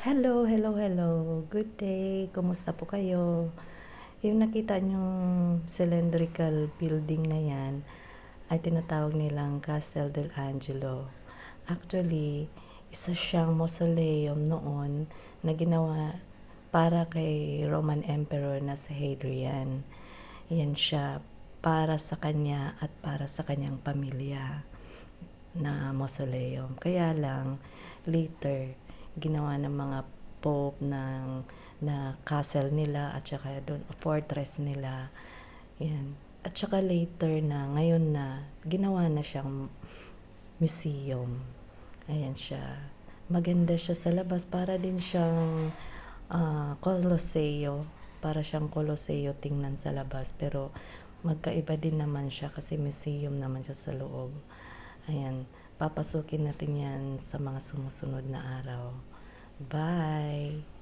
Hello, hello, hello. Good day. Kumusta po kayo? Yung nakita niyong cylindrical building na yan ay tinatawag nilang Castel del Angelo. Actually, isa siyang mausoleum noon na ginawa para kay Roman Emperor na si Hadrian. Yan siya para sa kanya at para sa kanyang pamilya na mausoleum. Kaya lang, later, ginawa ng mga pope na castle nila at saka doon fortress nila. Yan. At saka later na, ngayon na, ginawa na siyang museum. Ayan siya. Maganda siya sa labas. Para din siyang Coloseo. Para siyang Coloseo tingnan sa labas. Pero magkaiba din naman siya kasi museum naman siya sa loob. Ayan, papasukin natin yan sa mga sumusunod na araw. Bye!